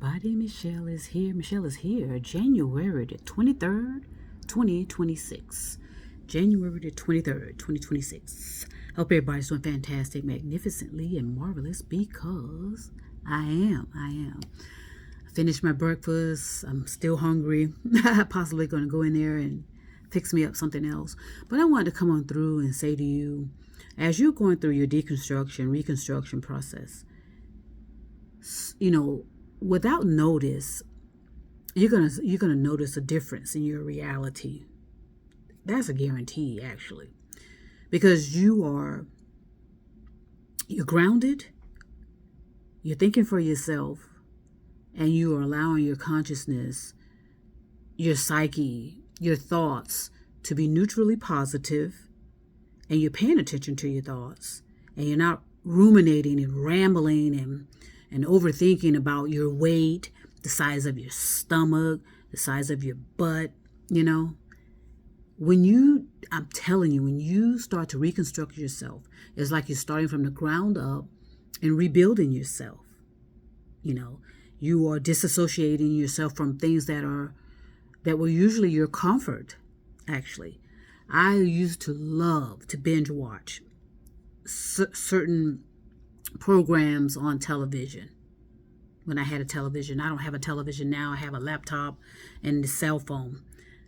everybody. Michelle is here. January the 23rd, 2026. January the 23rd, 2026. Hope everybody's doing fantastic, magnificently, and marvelous because I am. I finished my breakfast. I'm still hungry. Possibly going to go in there and fix me up something else. But I wanted to come on through and say to you, as you're going through your deconstruction, reconstruction process, without notice, you're gonna notice a difference in your reality. That's a guarantee, actually, because you're grounded, you're thinking for yourself, and you are allowing your consciousness, your psyche, your thoughts to be neutrally positive, and you're paying attention to your thoughts, and you're not ruminating and rambling and overthinking about your weight, the size of your stomach, the size of your butt. I'm telling you, when you start to reconstruct yourself, it's like you're starting from the ground up and rebuilding yourself. You are disassociating yourself from things that were usually your comfort. Actually, I used to love to binge watch certain programs on television when I had a television. I don't have a television now. I have a laptop and the cell phone.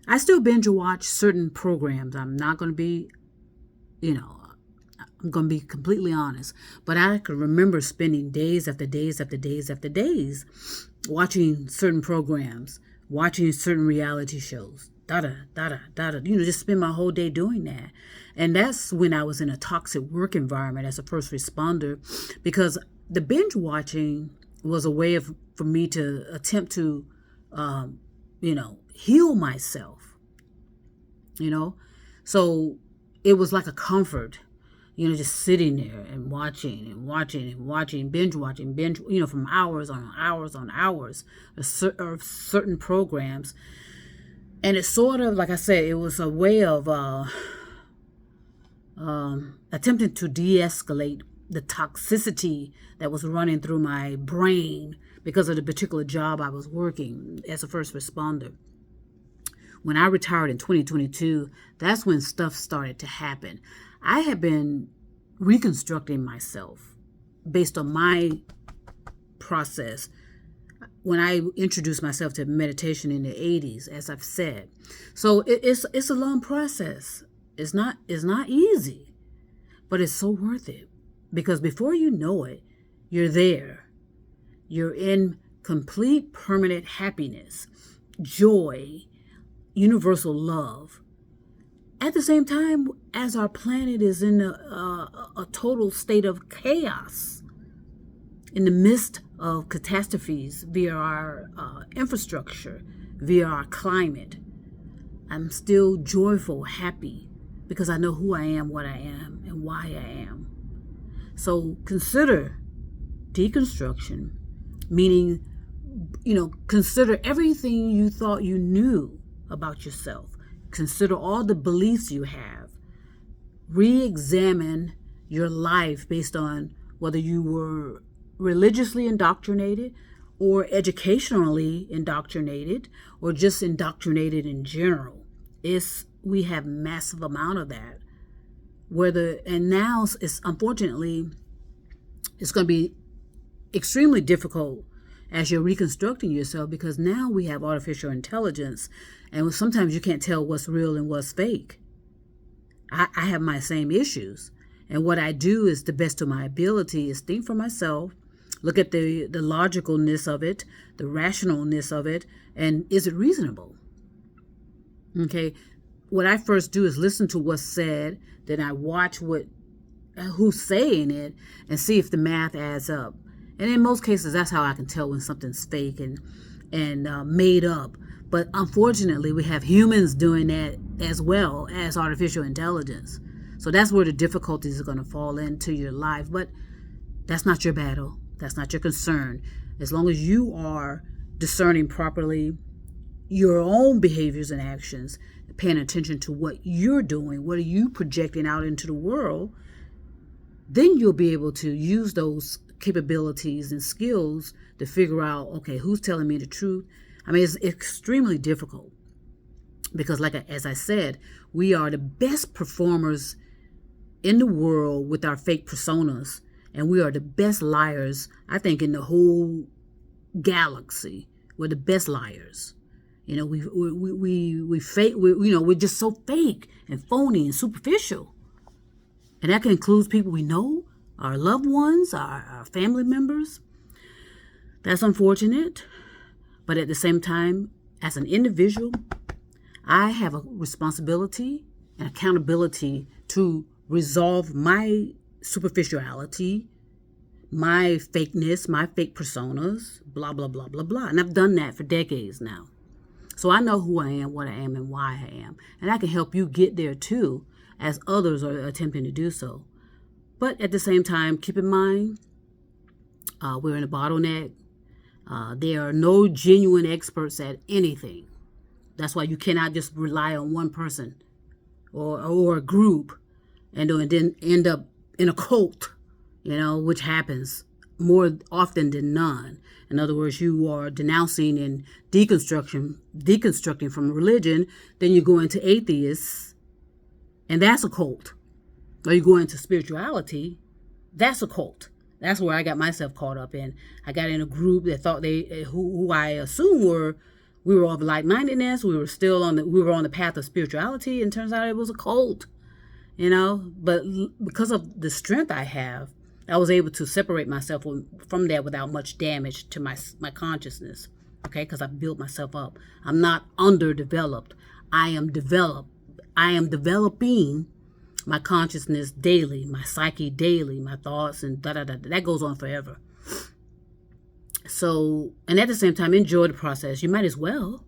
I still binge watch certain programs. I'm not going to be, I'm going to be completely honest. But I can remember spending days after days after days after days watching certain programs, watching certain reality shows. Just spend my whole day doing that. And that's when I was in a toxic work environment as a first responder, because the binge watching was a way for me to attempt to, heal myself, So it was like a comfort, just sitting there and watching, binge watching, from hours on hours of certain programs. And it's sort of, like I said, it was a way of attempting to de-escalate the toxicity that was running through my brain because of the particular job I was working as a first responder. When I retired in 2022, that's when stuff started to happen. I had been reconstructing myself based on my process when I introduced myself to meditation in the 80s, as I've said. So it's a long process. It's not easy, but it's so worth it, because before you know it, you're there. You're in complete permanent happiness, joy, universal love. At the same time as our planet is in a total state of chaos, in the midst of catastrophes via our infrastructure, via our climate, I'm still joyful, happy, because I know who I am, what I am, and why I am. So consider deconstruction, meaning, consider everything you thought you knew about yourself. Consider all the beliefs you have. Re-examine your life based on whether you were religiously indoctrinated or educationally indoctrinated or just indoctrinated in general. We have massive amount of that. And now unfortunately, it's going to be extremely difficult as you're reconstructing yourself, because now we have artificial intelligence, and sometimes you can't tell what's real and what's fake. I have my same issues, and what I do is, the best of my ability, is think for myself, look at the logicalness of it, the rationalness of it, and is it reasonable? Okay, what I first do is listen to what's said, then I watch who's saying it and see if the math adds up. And in most cases, that's how I can tell when something's fake and made up. But unfortunately, we have humans doing that as well as artificial intelligence. So that's where the difficulties are going to fall into your life. But that's not your battle. That's not your concern. As long as you are discerning properly your own behaviors and actions, paying attention to what you're doing, what are you projecting out into the world, then you'll be able to use those capabilities and skills to figure out, okay, who's telling me the truth. I mean, it's extremely difficult because, as I said, we are the best performers in the world with our fake personas, and we are the best liars, I think, in the whole galaxy. We're the best liars. You know, we fake. We're just so fake and phony and superficial, and that can include people we know, our loved ones, our family members. That's unfortunate, but at the same time, as an individual, I have a responsibility and accountability to resolve my superficiality, my fakeness, my fake personas, blah, blah, blah, blah, blah. And I've done that for decades now. So I know who I am, what I am, and why I am. And I can help you get there too, as others are attempting to do so. But at the same time, keep in mind, we're in a bottleneck. There are no genuine experts at anything. That's why you cannot just rely on one person or a group and then end up in a cult, which happens more often than none. In other words, you are denouncing and deconstructing from religion, then you go into atheists, and that's a cult. Or you go into spirituality, that's a cult. That's where I got myself caught up in. I got in a group that thought who I assume we were of like-mindedness. We were on the path of spirituality, and turns out it was a cult. But because of the strength I have, I was able to separate myself from that without much damage to my consciousness, okay? Because I built myself up. I'm not underdeveloped. I am developed. I am developing my consciousness daily, my psyche daily, my thoughts, and da-da-da. That goes on forever. So, and at the same time, enjoy the process. You might as well,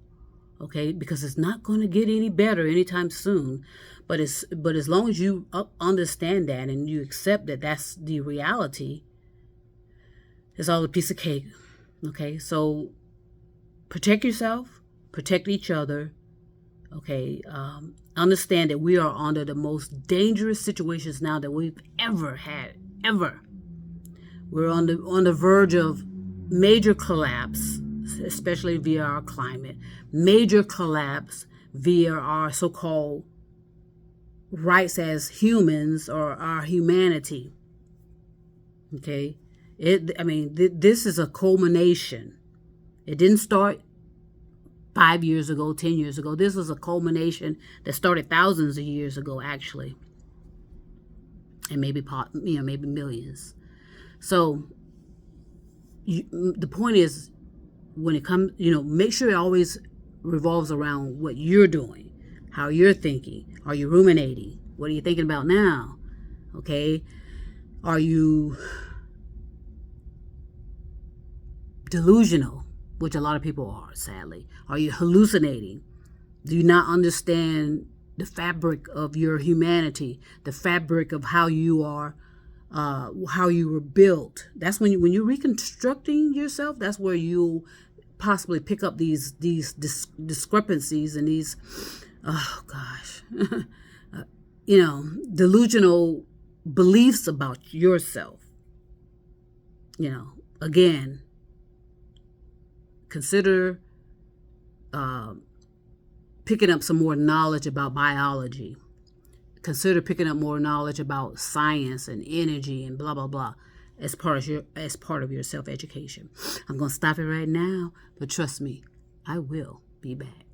okay? Because it's not going to get any better anytime soon. But as long as you understand that and you accept that that's the reality, it's all a piece of cake, okay? So protect yourself, protect each other, okay? Understand that we are under the most dangerous situations now that we've ever had, ever. We're on the verge of major collapse, especially via our climate, major collapse via our so-called rights as humans or our humanity. Okay, this is a culmination. It didn't start 5 years ago, 10 years ago. This was a culmination that started thousands of years ago, actually, and maybe millions. So the point is, when it comes, make sure it always revolves around what you're doing, how you're thinking. Are you ruminating? What are you thinking about now? Okay. Are you delusional, which a lot of people are, sadly? Are you hallucinating? Do you not understand the fabric of your humanity, the fabric of how you are, how you were built? That's when you're reconstructing yourself, that's where you'll possibly pick up these discrepancies and these, oh gosh, delusional beliefs about yourself. Again, consider picking up some more knowledge about biology. Consider picking up more knowledge about science and energy and blah, blah, blah as part of your self-education. I'm going to stop it right now, but trust me, I will be back.